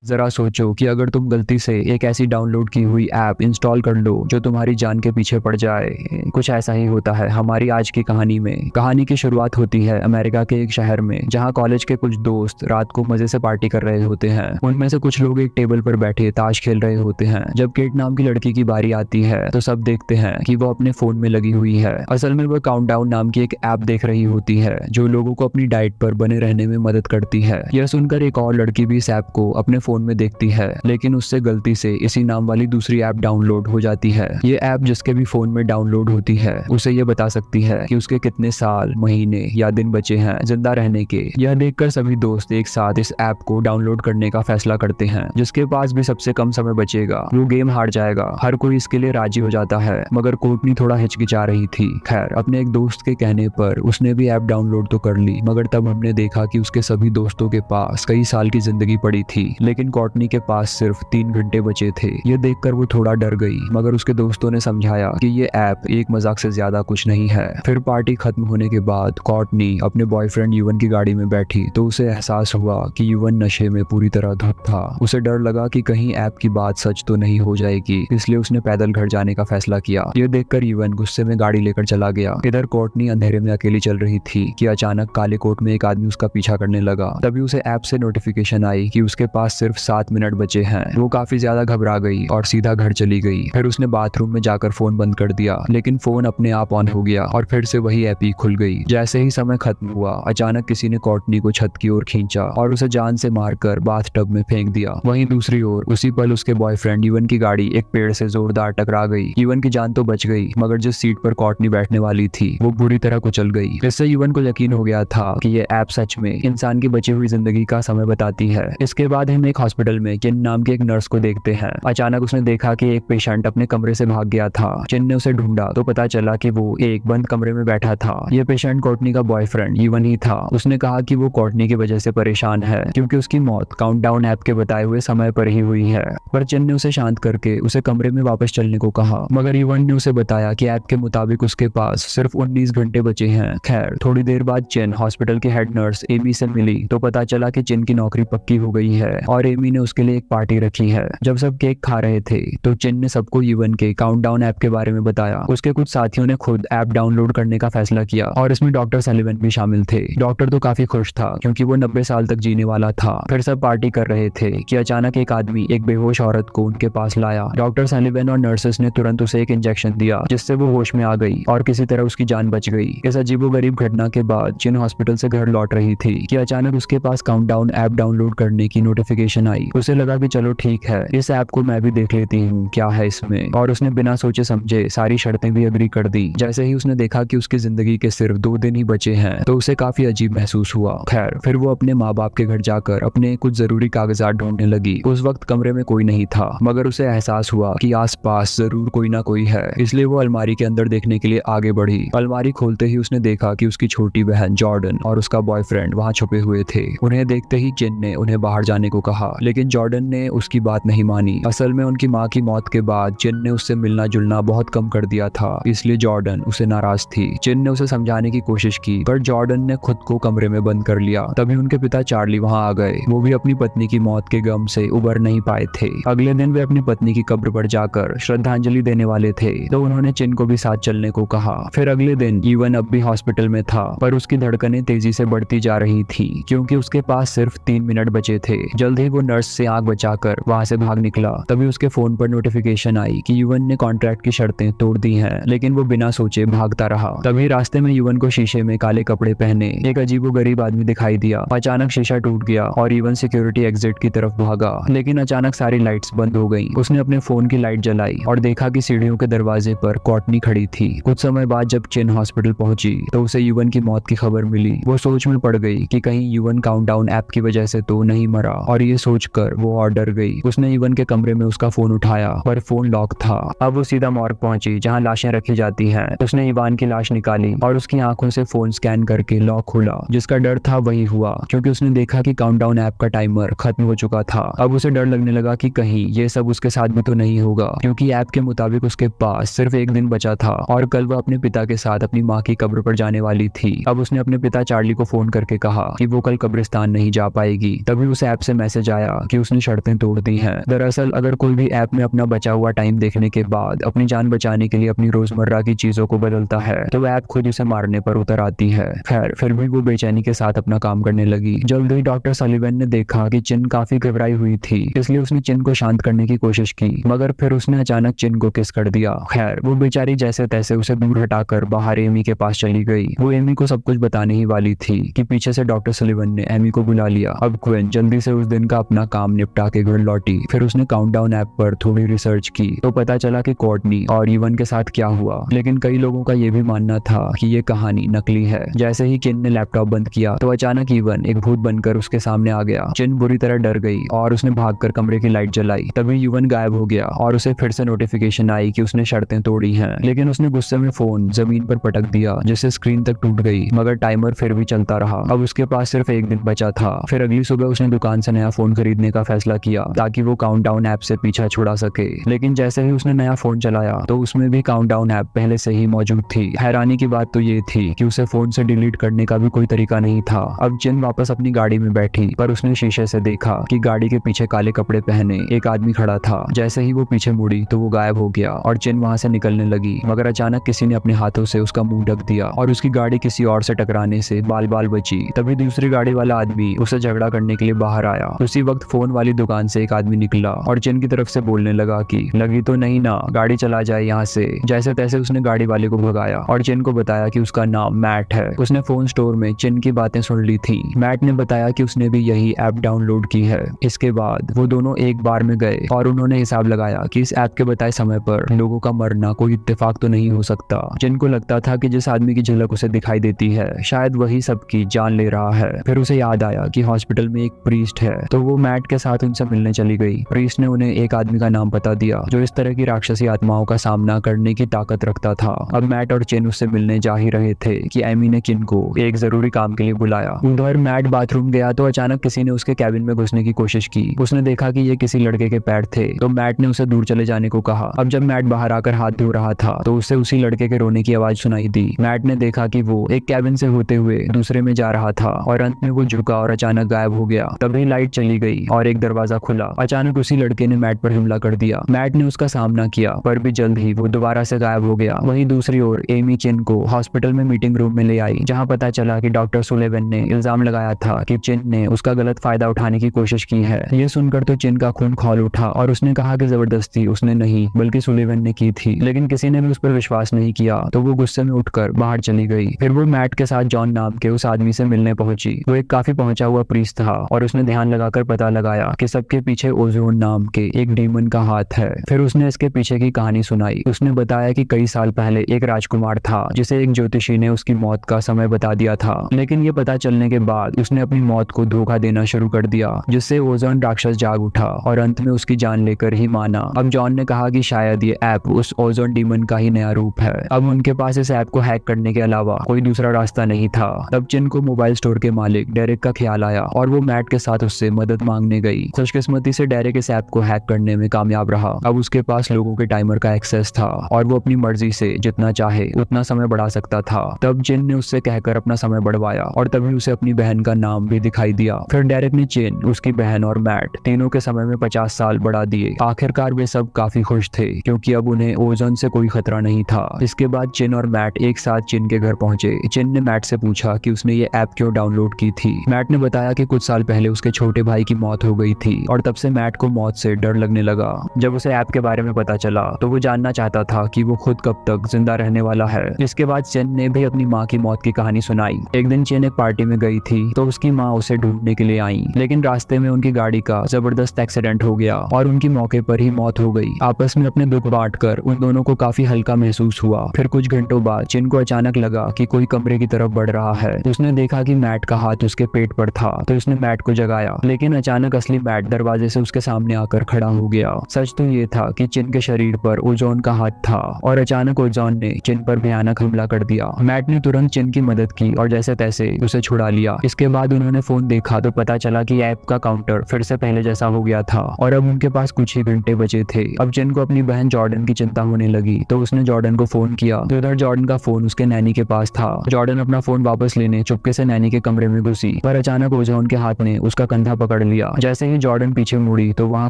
जरा सोचो कि अगर तुम गलती से एक ऐसी डाउनलोड की हुई ऐप इंस्टॉल कर लो जो तुम्हारी जान के पीछे पड़ जाए। कुछ ऐसा ही होता है हमारी आज की कहानी में। कहानी की शुरुआत होती है अमेरिका के एक शहर में, जहां कॉलेज के कुछ दोस्त रात को मजे से पार्टी कर रहे होते हैं। उनमें से कुछ लोग एक टेबल पर बैठे ताश खेल रहे होते हैं। जब केट नाम की लड़की की बारी आती है तो सब देखते हैं कि वो अपने फोन में लगी हुई है। असल में वो काउंटडाउन नाम की एक ऐप देख रही होती है जो लोगों को अपनी डाइट पर बने रहने में मदद करती है। यह सुनकर एक और लड़की भी इस ऐप को अपने फोन में देखती है, लेकिन उससे गलती से इसी नाम वाली दूसरी ऐप डाउनलोड हो जाती है। ये ऐप जिसके भी फोन में डाउनलोड होती है उसे ये बता सकती है कि उसके कितने साल, महीने या दिन बचे हैं जिंदा रहने के। यह देखकर सभी दोस्त एक साथ इस ऐप को डाउनलोड करने का फैसला करते हैं। जिसके पास भी सबसे कम समय बचेगा वो गेम हार जाएगा। हर कोई इसके लिए राजी हो जाता है, मगर कोर्टनी थोड़ा हिचकिचा रही थी। खैर, अपने एक दोस्त के कहने पर उसने भी ऐप डाउनलोड तो कर ली, मगर तब हमने देखा कि उसके सभी दोस्तों के पास कई साल की जिंदगी पड़ी थी, लेकिन कोर्टनी के पास सिर्फ 3 घंटे बचे थे। ये देखकर वो थोड़ा डर गई, मगर उसके दोस्तों ने समझाया कि ये ऐप एक मजाक से ज्यादा कुछ नहीं है। फिर पार्टी खत्म होने के बाद कोर्टनी अपने बॉयफ्रेंड युवन की गाड़ी में बैठी तो उसे एहसास हुआ कि युवन नशे में पूरी तरह धुत था। उसे डर लगा कि कहीं ऐप की बात सच तो नहीं हो जाएगी, इसलिए उसने पैदल घर जाने का फैसला किया। ये देखकर युवन गुस्से में गाड़ी लेकर चला गया। इधर कोर्टनी अंधेरे में अकेली चल रही थी कि अचानक काले कोट में एक आदमी उसका पीछा करने लगा। तभी उसे ऐप से नोटिफिकेशन आई कि उसके पास सिर्फ 7 मिनट बचे हैं। वो काफी ज्यादा घबरा गई और सीधा घर चली गई। फिर उसने बाथरूम में जाकर फोन बंद कर दिया, लेकिन फोन अपने आप ऑन हो गया और फिर से वही ऐप ही खुल गई। जैसे ही समय खत्म हुआ, अचानक किसी ने कोर्टनी को छत की ओर खींचा और उसे जान से मारकर बाथटब में फेंक दिया। वहीं दूसरी ओर उसी पल उसके बॉयफ्रेंड युवन की गाड़ी एक पेड़ से जोरदार टकरा गई। युवन की जान तो बच गई, मगर जिस सीट पर कोर्टनी बैठने वाली थी वो बुरी तरह कुचल गई। इससे युवन को यकीन हो गया था कि ये ऐप सच में इंसान की बची हुई जिंदगी का समय बताती है। इसके बाद हम एक हॉस्पिटल में चिन नाम की एक नर्स को देखते हैं। अचानक उसने देखा कि एक पेशेंट अपने कमरे से भाग गया था। चिन ने उसे ढूंढा तो पता चला कि वो एक बंद कमरे में बैठा था। ये पेशेंट कोर्टनी का बॉयफ्रेंड युवन ही था। उसने कहा कि वो कोर्टनी की वजह से परेशान है क्योंकि उसकी मौत काउंटडाउन ऐप के बताए हुए समय पर ही हुई है। पर चिन ने उसे शांत करके उसे कमरे में वापस चलने को कहा, मगर युवन ने उसे बताया कि ऐप के मुताबिक उसके पास सिर्फ 19 घंटे बचे हैं। खैर, थोड़ी देर बाद चिन हॉस्पिटल की हेड नर्स एमी से मिली तो पता चला कि चिन की नौकरी पक्की हो गई है और एमी ने उसके लिए एक पार्टी रखी है। जब सब केक खा रहे थे तो चिन ने सबको युवन के काउंटडाउन ऐप के बारे में बताया। उसके कुछ साथियों ने खुद ऐप डाउनलोड करने का फैसला किया और इसमें डॉक्टर सलिवन भी शामिल थे। डॉक्टर तो काफी खुश था क्योंकि वो 90 साल तक जीने वाला था। फिर सब पार्टी कर रहे थे कि अचानक एक आदमी एक बेहोश औरत को उनके पास लाया। डॉक्टर सलिवन और नर्सेस ने तुरंत उसे एक इंजेक्शन दिया जिससे वो होश में आ गई और किसी तरह उसकी जान बच गई। इस अजीबोगरीब घटना के बाद चिन हॉस्पिटल से घर लौट रही थी कि अचानक उसके पास काउंटडाउन ऐप डाउनलोड करने की नोटिफिकेशन आई। उसे लगा कि चलो ठीक है, इस ऐप को मैं भी देख लेती हूँ क्या है इसमें, और उसने बिना सोचे समझे सारी शर्तें भी एग्री कर दी। जैसे ही उसने देखा कि उसकी जिंदगी के सिर्फ 2 दिन ही बचे हैं तो उसे काफी अजीब महसूस हुआ। खैर, फिर वो अपने माँ बाप के घर जाकर अपने कुछ जरूरी कागजात ढूंढने लगी। उस वक्त कमरे में कोई नहीं था, मगर उसे एहसास हुआ कि आसपास जरूर कोई ना कोई है, इसलिए वो अलमारी के अंदर देखने के लिए आगे बढ़ी। अलमारी खोलते ही उसने देखा कि उसकी छोटी बहन जॉर्डन और उसका बॉयफ्रेंड वहाँ छुपे हुए थे। उन्हें देखते ही चिन ने उन्हें बाहर जाने को कहा, लेकिन जॉर्डन ने उसकी बात नहीं मानी। असल में उनकी माँ की मौत के बाद चिन ने उससे मिलना जुलना बहुत कम कर दिया था, इसलिए जॉर्डन उसे नाराज थी। चिन ने उसे समझाने की कोशिश की, पर जॉर्डन ने खुद को कमरे में बंद कर लिया। तभी उनके पिता चार्ली वहाँ आ गए। वो भी अपनी पत्नी की मौत के गम से उबर नहीं पाए थे। अगले दिन वे अपनी पत्नी की कब्र पर जाकर श्रद्धांजलि देने वाले थे तो उन्होंने चिन को भी साथ चलने को कहा। फिर अगले दिन युवन अब भी हॉस्पिटल में था, पर उसकी धड़कनें तेजी से बढ़ती जा रही थी क्योंकि उसके पास सिर्फ 3 मिनट बचे थे। जल्द ही वो नर्स से आंख बचाकर वहां से भाग निकला। तभी उसके फोन पर नोटिफिकेशन आई कि युवन ने कॉन्ट्रैक्ट की शर्तें तोड़ दी हैं, लेकिन वो बिना सोचे भागता रहा। तभी रास्ते में युवन को शीशे में काले कपड़े पहने एक अजीबोगरीब आदमी दिखाई दिया। अचानक शीशा टूट गया और युवन सिक्योरिटी एग्जिट की तरफ भागा, लेकिन अचानक सारी लाइट्स बंद हो गई। उसने अपने फोन की लाइट जलाई और देखा कि सीढ़ियों के दरवाजे पर कोर्टनी खड़ी थी। कुछ समय बाद जब चिन हॉस्पिटल पहुंची तो उसे युवन की मौत की खबर मिली। वो सोच में पड़ गई कि कहीं युवन काउंटडाउन ऐप की वजह से तो नहीं मरा, और ये सोचकर वो और डर गई। उसने युवन के कमरे में उसका फोन उठाया पर फोन लॉक था। अब वो सीधा मॉर्ग पहुंची जहां लाशें रखी जाती हैं। उसने युवन की लाश निकाली और उसकी आंखों से फोन स्कैन करके लॉक खोला। जिसका डर था वही हुआ क्योंकि उसने देखा कि काउंटडाउन ऐप का टाइमर खत्म हो चुका था। अब उसे डर लगने लगा कि कहीं ये सब उसके साथ भी तो नहीं होगा, क्योंकि ऐप के मुताबिक उसके पास सिर्फ 1 दिन बचा था और कल वो अपने पिता के साथ अपनी माँ की कब्र पर जाने वाली थी। अब उसने अपने पिता चार्ली को फोन करके कहा कि वो कल कब्रिस्तान नहीं जा पाएगी। तभी उस ऐप से मैसेज समझाया कि उसने शर्तें तोड़ दी हैं। दरअसल अगर कोई भी ऐप में अपना बचा हुआ टाइम देखने के बाद अपनी जान बचाने के लिए अपनी रोजमर्रा की चीजों को बदलता है तो ऐप खुद उसे मारने पर उतर आती है। खैर फिर भी वो बेचैनी के साथ अपना काम करने लगी। जल्द ही डॉक्टर सलीवन ने देखा कि चिन काफी घबराई हुई थी, इसलिए उसने चिन को शांत करने की कोशिश की, मगर फिर उसने अचानक चिन को किस कर दिया। खैर वो बेचारी जैसे तैसे उसे दूर हटाकर बाहर एमी के पास चली गई। वो एमी को सब कुछ बताने ही वाली थी कि पीछे से डॉक्टर सलीवन ने एमी को बुला लिया। अब क्विन जल्दी से उस दिन का अपना काम निपटा के घर लौटी। फिर उसने काउंटडाउन ऐप पर थोड़ी रिसर्च की तो पता चला कि कोर्टनी और इवन के साथ क्या हुआ, लेकिन कई लोगों का ये भी मानना था कि ये कहानी नकली है। जैसे ही चिन ने लैपटॉप बंद किया तो अचानक इवन एक भूत बनकर उसके सामने आ गया। चिन बुरी तरह डर गई और उसने भागकर कमरे की लाइट जलाई। तभी इवन गायब हो गया और उसे फिर से नोटिफिकेशन आई कि उसने शर्तें तोड़ी हैं, लेकिन उसने गुस्से में फोन जमीन पर पटक दिया जिससे स्क्रीन तक टूट गई, मगर टाइमर फिर भी चलता रहा। अब उसके पास सिर्फ एक दिन बचा था। फिर अगली सुबह उसने दुकान से नया फोन खरीदने का फैसला किया ताकि वो काउंटडाउन ऐप से पीछा छुड़ा सके। लेकिन जैसे ही उसने नया फोन चलाया तो उसमें भी काउंटडाउन ऐप पहले से ही मौजूद थी। हैरानी की बात तो ये थी कि उसे फोन से डिलीट करने का भी कोई तरीका नहीं था। अब चिन वापस अपनी गाड़ी में बैठी, पर उसने शीशे से देखा कि गाड़ी के पीछे काले कपड़े पहने एक आदमी खड़ा था। जैसे ही वो पीछे मुड़ी तो वो गायब हो गया और चिन वहां से निकलने लगी, मगर अचानक किसी ने अपने हाथों से उसका मुंह ढक दिया और उसकी गाड़ी किसी और से टकराने से बाल बाल बची। तभी दूसरी गाड़ी वाला आदमी उसे झगड़ा करने के लिए बाहर आया। उसी वक्त फोन वाली दुकान से एक आदमी निकला और चिन की तरफ से बोलने लगा कि लगी तो नहीं ना, गाड़ी चला जाए यहाँ से। जैसे तैसे उसने गाड़ी वाले को भगाया और चिन को बताया कि उसका नाम मैट है। उसने फोन स्टोर में चिन की बातें सुन ली थी। मैट ने बताया कि उसने भी यही ऐप डाउनलोड की है। इसके बाद वो दोनों एक बार में गए और उन्होंने हिसाब लगाया कि इस ऐप के बताए समय पर लोगों का मरना कोई इत्तेफाक तो नहीं हो सकता। चिन को लगता था कि जिस आदमी की झलक उसे दिखाई देती है शायद वही सबकी जान ले रहा है। फिर उसे याद आया कि हॉस्पिटल में एक प्रीस्ट है, तो वो मैट के साथ उनसे मिलने चली गई। प्रीस्ट ने उन्हें एक आदमी का नाम बता दिया जो इस तरह की राक्षसी आत्माओं का सामना करने की ताकत रखता था। अब मैट और चिन उससे मिलने जा ही रहे थे कि एमी ने चिन को एक जरूरी काम के लिए बुलाया। उधर मैट बाथरूम गया तो अचानक किसी ने उसके कैबिन में घुसने की कोशिश की। उसने देखा कि ये किसी लड़के के पैर थे, तो मैट ने उसे दूर चले जाने को कहा। अब जब मैट बाहर आकर हाथ धो रहा था तो उसे उसी लड़के के रोने की आवाज सुनाई दी। मैट ने देखा कि वो एक कैबिन से होते हुए दूसरे में जा रहा था और अंत में वो झुका और अचानक गायब हो गया। तभी लाइट चली गई और एक दरवाजा खुला। अचानक उसी लड़के ने मैट पर हमला कर दिया। मैट ने उसका सामना किया पर भी जल्द ही वो दोबारा से गायब हो गया। वहीं दूसरी ओर एमी चिन को हॉस्पिटल में मीटिंग रूम में ले आई, जहां पता चला कि डॉक्टर सुलेवन ने इल्जाम लगाया था कि चिन ने उसका गलत फायदा उठाने की कोशिश की है। ये सुनकर तो चिन का खून खौल उठा और उसने कहा कि जबरदस्ती उसने नहीं बल्कि सुलेवन ने की थी, लेकिन किसी ने भी उस पर विश्वास नहीं किया तो वो गुस्से में उठकर बाहर चली गई। फिर वो मैट के साथ जॉन नाम के उस आदमी से मिलने पहुंची। वो एक काफी पहुंचा हुआ प्रीस्ट था और उसने ध्यान लगाकर पता लगाया कि सबके पीछे ओजोन नाम के एक डीमन का हाथ है। फिर उसने इसके पीछे की कहानी सुनाई। उसने बताया कि कई साल पहले एक राजकुमार था जिसे एक ज्योतिषी ने उसकी मौत का समय बता दिया था, लेकिन ये पता चलने के बाद उसने अपनी मौत को धोखा देना शुरू कर दिया, जिससे ओजोन राक्षस जाग उठा और अंत में उसकी जान लेकर ही माना। अब जॉन ने कहा कि शायद ये ऐप उस ओजोन डीमन का ही नया रूप है। अब उनके पास इस ऐप को हैक करने के अलावा कोई दूसरा रास्ता नहीं था। तब चिन को मोबाइल स्टोर के मालिक डेरेक का ख्याल आया और वो मैट के साथ उससे मदद मांगने गई। खुशकिस्मती से डेरेक इस ऐप को हैक करने में कामयाब रहा। अब उसके पास लोगों के टाइमर का एक्सेस था और वो अपनी मर्जी से जितना चाहे उतना समय बढ़ा सकता था। तब चिन ने उससे कहकर अपना समय बढ़वाया और तभी उसे अपनी बहन का नाम भी दिखाई दिया। फिर डेरेक ने चिन, उसकी बहन और मैट तीनों के समय में 50 साल बढ़ा दिए। आखिरकार वे सब काफी खुश थे क्योंकि अब उन्हें ओजोन से कोई खतरा नहीं था। इसके बाद चिन और मैट एक साथ चिन के घर पहुंचे। चिन ने मैट से पूछा कि उसने ये ऐप क्यों डाउनलोड की थी। मैट ने बताया कि कुछ साल पहले उसके छोटे भाई की मौत हो गई थी और तब से मैट को मौत से डर लगने लगा। जब उसे ऐप के बारे में पता चला तो वो जानना चाहता था कि वो खुद कब तक जिंदा रहने वाला है। इसके बाद चिन ने भी अपनी माँ की मौत की कहानी सुनाई। एक दिन चिन एक पार्टी में गई थी तो उसकी माँ उसे ढूंढने के लिए आई, लेकिन रास्ते में उनकी गाड़ी का जबरदस्त एक्सीडेंट हो गया और उनकी मौके पर ही मौत हो गई। आपस में अपने दुख बांटकर उन दोनों को काफी हल्का महसूस हुआ। फिर कुछ घंटों बाद चिन को अचानक लगा कि कोई कमरे की तरफ बढ़ रहा है। उसने देखा कि मैट का हाथ उसके पेट पर था तो उसने मैट को जगाया, लेकिन अचानक असली मैट दरवाजे से उसके सामने आकर खड़ा हो गया। सच तो ये था कि चिन के शरीर पर ओजोन का हाथ था और अचानक ओजोन ने चिन पर भयानक हमला कर दिया। मैट ने तुरंत चिन की मदद की और जैसे तैसे उसे छुड़ा लिया। इसके बाद उन्होंने फोन देखा तो पता चला कि ऐप का काउंटर फिर से पहले जैसा हो गया था और अब उनके पास कुछ ही घंटे बचे थे। अब चिन को अपनी बहन जॉर्डन की चिंता होने लगी तो उसने जॉर्डन को फोन किया तो इधर जॉर्डन का फोन उसके नैनी के पास था। जॉर्डन अपना फोन वापस लेने चुपके से नैनी के कमरे में घुसी, पर अचानक ओजोन के हाथ ने उसका कंधा पकड़ पकड़ लिया। जैसे ही जॉर्डन पीछे मुड़ी तो वहाँ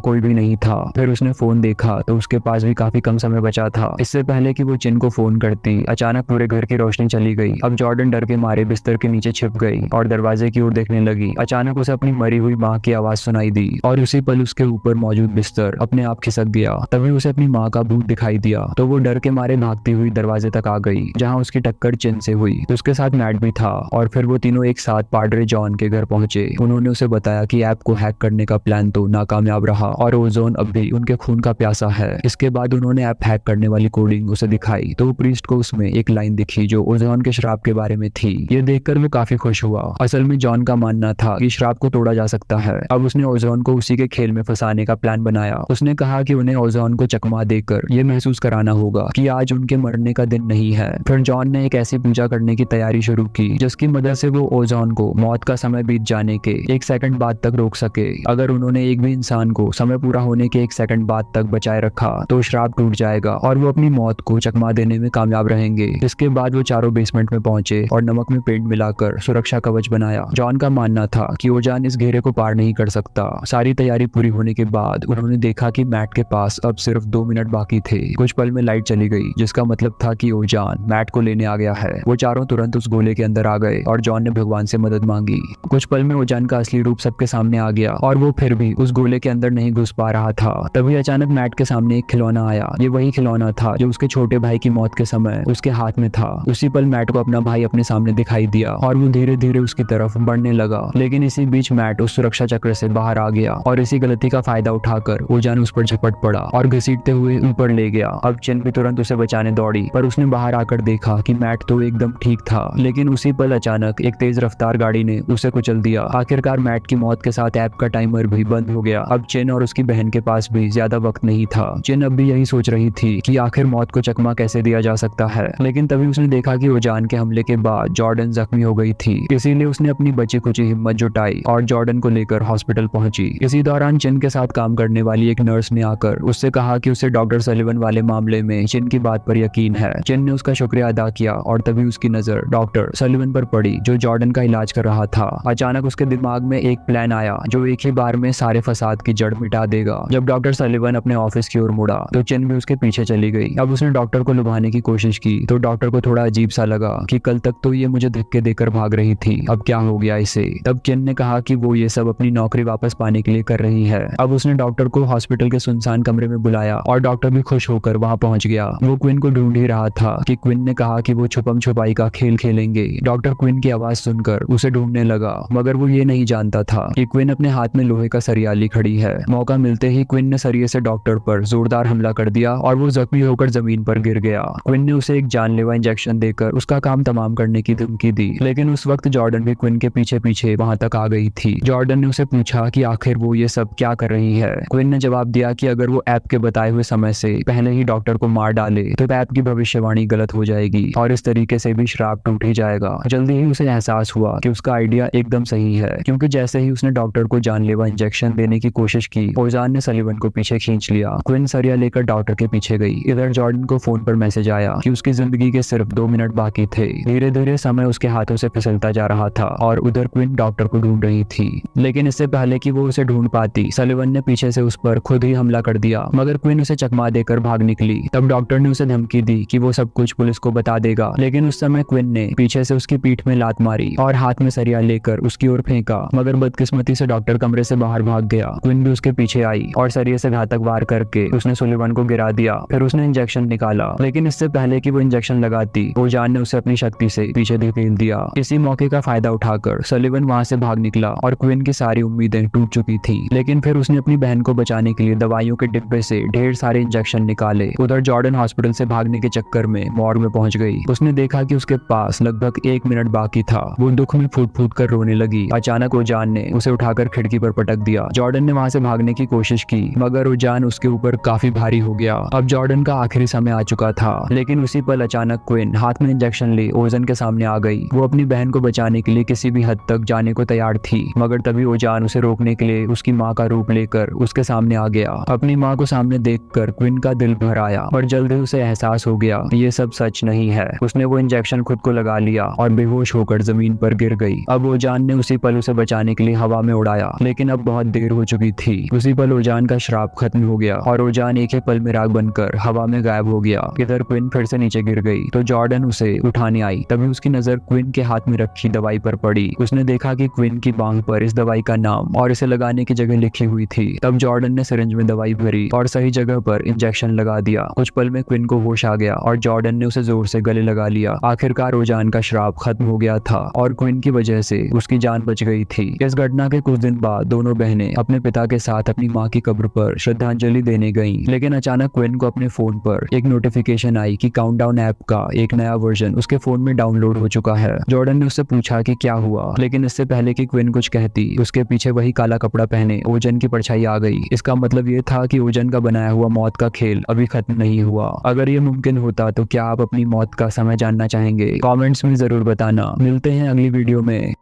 कोई भी नहीं था। फिर उसने फोन देखा तो उसके पास भी काफी कम समय बचा था। इससे पहले कि वो चिन को फोन करती, अचानक पूरे घर की रोशनी चली गई। अब जॉर्डन डर के मारे बिस्तर के नीचे छिप गई और दरवाजे की ओर देखने लगी। अचानक उसे अपनी मरी हुई माँ की आवाज सुनाई दी और उसी पल उसके ऊपर मौजूद बिस्तर अपने आप खिसक गया। तभी उसे अपनी माँ का भूत दिखाई दिया तो वो डर के मारे भागती हुई दरवाजे तक आ गई, जहाँ उसकी टक्कर चिन से हुई। उसके साथ मैट भी था और फिर वो तीनों एक साथ पादरी जॉन के घर पहुंचे। उन्होंने उसे बताया कि ऐप को हैक करने का प्लान तो नाकामयाब रहा और ओजोन अब भी उनके खून का प्यासा है। इसके बाद उन्होंने ऐप हैक करने वाली कोडिंग उसे दिखाई तो प्रीस्ट को उसमें एक लाइन दिखी जो ओजोन के श्राप के बारे में थी। ये देखकर वो काफी खुश हुआ। असल में जॉन का मानना था कि श्राप को तोड़ा जा सकता है। अब उसने ओजोन को उसी के खेल में फंसाने का प्लान बनाया। उसने कहा कि उन्हें ओजोन को चकमा देकर ये महसूस कराना होगा कि आज उनके मरने का दिन नहीं है। फिर जॉन ने एक ऐसी पूजा करने की तैयारी शुरू की जिसकी मदद से वो ओजोन को मौत का समय बीत जाने के 1 सेकंड बाद तक रोक सके। अगर उन्होंने एक भी इंसान को समय पूरा होने के 1 सेकंड बाद तक बचाए रखा तो श्राप टूट जाएगा और वो अपनी मौत को चकमा देने में कामयाब रहेंगे। इसके बाद वो चारों बेसमेंट में पहुंचे और नमक में पेंट मिलाकर सुरक्षा कवच बनाया। जॉन का मानना था कि ओजान इस घेरे को पार नहीं कर सकता। सारी तैयारी पूरी होने के बाद उन्होंने देखा कि मैट के पास अब सिर्फ 2 मिनट बाकी थे। कुछ पल में लाइट चली गई जिसका मतलब था कि ओजान मैट को लेने आ गया है। वो चारों तुरंत उस गोले के अंदर आ गए और जॉन ने भगवान से मदद मांगी। कुछ पल में ओजान का असली रूप सबके सामने आ गया और वो फिर भी उस गोले के अंदर नहीं घुस पा रहा था। तभी अचानक मैट के सामने एक खिलौना आया। ये वही खिलौना था जो उसके छोटे भाई की मौत के समय उसके हाथ में था। उसी पल मैट को अपना भाई अपने सामने दिखाई दिया और वो धीरे धीरे उसकी तरफ बढ़ने लगा। लेकिन इसी बीच मैट उस सुरक्षा चक्र से बाहर आ गया और इसी गलती का फायदा उठाकर ओजान उस पर झपट पड़ा और घसीटते हुए ऊपर ले गया। अब चिन भी तुरंत उसे बचाने दौड़ी पर उसने बाहर आकर देखा कि मैट तो एकदम ठीक था। लेकिन उसी पल अचानक एक तेज रफ्तार गाड़ी ने उसे कुचल दिया। आखिरकार मैट की मौत के साथ ऐप का टाइमर भी बंद हो गया। अब चिन और उसकी बहन के पास भी ज्यादा वक्त नहीं था। चिन अब भी यही सोच रही थी कि आखिर मौत को चकमा कैसे दिया जा सकता है। लेकिन तभी उसने देखा कि ओजान के हमले के बाद जॉर्डन जख्मी हो गई थी। इसीलिए उसने अपनी बची खुची हिम्मत जुटाई और जॉर्डन को लेकर हॉस्पिटल पहुंची। इसी दौरान चिन के साथ काम करने वाली एक नर्स ने आकर उससे कहा कि उसे डॉक्टर सलिवन वाले मामले में चिन की बात पर यकीन है। चिन ने उसका शुक्रिया अदा किया और तभी उसकी नजर डॉक्टर सलिवन पर पड़ी जो जॉर्डन का इलाज कर रहा था। अचानक उसके दिमाग में एक प्लान आया जो एक ही बार में सारे फसाद की जड़ मिटा देगा। जब डॉक्टर सलिवन अपने ऑफिस की ओर मुड़ा तो चिन भी उसके पीछे चली गई। अब उसने डॉक्टर को लुभाने की कोशिश की तो डॉक्टर को थोड़ा अजीब सा लगा कि कल तक तो ये मुझे धक्के देकर भाग रही थी, अब क्या हो गया इसे। तब चिन ने कहा कि वो ये सब अपनी नौकरी वापस पाने के लिए कर रही है। अब उसने डॉक्टर को हॉस्पिटल के सुनसान कमरे में बुलाया और डॉक्टर भी खुश होकर वहां पहुंच गया। वो क्विन को ढूंढ ही रहा था कि क्विन ने कहा कि वो छुपम छुपाई का खेल खेलेंगे। डॉक्टर क्विन की आवाज सुनकर उसे ढूंढने लगा मगर वो ये नहीं जानता था कि क्विन अपने हाथ में लोहे का सरिया ली खड़ी है। मौका मिलते ही क्विन ने सरिये से डॉक्टर पर जोरदार हमला कर दिया और वो जख्मी होकर जमीन पर गिर गया। क्विन ने उसे एक जानलेवा इंजेक्शन देकर उसका काम तमाम करने की धमकी दी। लेकिन उस वक्त जॉर्डन भी क्विन के पीछे पीछे वहां तक आ गई थी। जॉर्डन ने उसे पूछा कि आखिर वो ये सब क्या कर रही है। क्विन ने जवाब दिया कि अगर वो ऐप के बताए हुए समय से पहले ही डॉक्टर को मार डाले तो ऐप की भविष्यवाणी गलत हो जाएगी और इस तरीके से भी श्राप टूट ही जाएगा। जल्दी ही उसे एहसास हुआ कि उसका आइडिया एकदम सही है, क्योंकि जैसे ही उसने डॉक्टर को जानलेवा इंजेक्शन देने की कोशिश की ओजान ने सलिवन को पीछे खींच लिया। क्विन सरिया लेकर डॉक्टर के पीछे गई। इधर जॉर्डन को फोन पर मैसेज आया कि उसकी जिंदगी के सिर्फ 2 मिनट बाकी थे। धीरे धीरे समय उसके हाथों से फिसलता जा रहा था और उधर क्विन डॉक्टर को ढूंढ रही थी। लेकिन इससे पहले कि वो उसे ढूंढ पाती सलिवन ने पीछे से उस पर खुद ही हमला कर दिया मगर क्विन उसे चकमा देकर भाग निकली। तब डॉक्टर ने उसे धमकी दी कि वो सब कुछ पुलिस को बता देगा। लेकिन उस समय क्विन ने पीछे से उसकी पीठ में लात मारी और हाथ में सरिया लेकर उसकी ओर फेंका मगर बदकिस्मती से डॉक्टर कमरे से बाहर भाग गया। क्विन भी उसके पीछे आई और सरिये से घातक वार करके उसने सुलिवन को गिरा दिया। फिर उसने इंजेक्शन निकाला लेकिन इससे पहले कि वो इंजेक्शन लगाती ओजान ने उसे अपनी शक्ति से पीछे धकेल दिया। इसी मौके का फायदा उठाकर सलिवन वहां से भाग निकला और क्विन की सारी उम्मीदें टूट चुकी थी। लेकिन फिर उसने अपनी बहन को बचाने के लिए दवाइयों के डिब्बे से ढेर सारे इंजेक्शन निकाले। उधर जॉर्डन हॉस्पिटल से भागने के चक्कर में मॉर्ग में पहुंच गई। उसने देखा कि उसके पास लगभग 1 मिनट बाकी था। वो दुख में फूट फूट कर रोने लगी। अचानक ओजान ने उसे उठाकर खिड़की पर पटक दिया। जॉर्डन ने वहां से भागने की कोशिश की मगर ओजान उसके ऊपर काफी भारी हो गया। अब जॉर्डन का आखिरी समय आ चुका था। लेकिन उसी पल अचानक क्विन हाथ में इंजेक्शन ले ओजान के सामने आ गई। वो अपनी बहन को बचाने के लिए किसी भी हद तक जाने को तैयार थी मगर तभी ओजान उसे रोकने के लिए उसकी माँ का रूप लेकर उसके सामने आ गया। अपनी माँ को सामने देखकर क्विन का दिल भर आया और जल्दी उसे एहसास हो गया ये सब सच नहीं है। उसने वो इंजेक्शन खुद को लगा लिया और बेहोश होकर जमीन पर गिर गई। अब ओजान ने उसी पल उसे बचाने के लिए हवा में मोड़ आया, लेकिन अब बहुत देर हो चुकी थी। उसी पल ओजान का श्राप खत्म हो गया और ओजान एक ही पल में राख बनकर हवा में गायब हो गया। इधर क्विन फिर से नीचे गिर गई तो जॉर्डन उसे उठाने आई। तभी उसकी नजर क्विन के हाथ में रखी दवाई पर पड़ी। उसने देखा कि क्विन की बांह पर इस दवाई का नाम और इसे लगाने की जगह लिखी हुई थी। तब जॉर्डन ने सिरिंज में दवाई भरी और सही जगह पर इंजेक्शन लगा दिया। कुछ पल में क्विन को होश आ गया और जॉर्डन ने उसे जोर से गले लगा लिया। आखिरकार ओजान का श्राप खत्म हो गया था और क्विन की वजह से उसकी जान बच गई थी। इस घटना के कुछ दिन बाद दोनों बहनें अपने पिता के साथ अपनी माँ की कब्र पर श्रद्धांजलि देने गईं। लेकिन अचानक क्विन को अपने फोन पर एक नोटिफिकेशन आई कि काउंटडाउन ऐप का एक नया वर्जन उसके फोन में डाउनलोड हो चुका है। जॉर्डन ने उससे पूछा कि क्या हुआ, लेकिन इससे पहले कि क्विन कुछ कहती, उसके पीछे वही काला कपड़ा पहने ओजन की परछाई आ गई। इसका मतलब ये था कि ओजन का बनाया हुआ मौत का खेल अभी खत्म नहीं हुआ। अगर ये मुमकिन होता तो क्या आप अपनी मौत का समय जानना चाहेंगे? कमेंट्स में जरूर बताना। मिलते हैं अगली वीडियो में।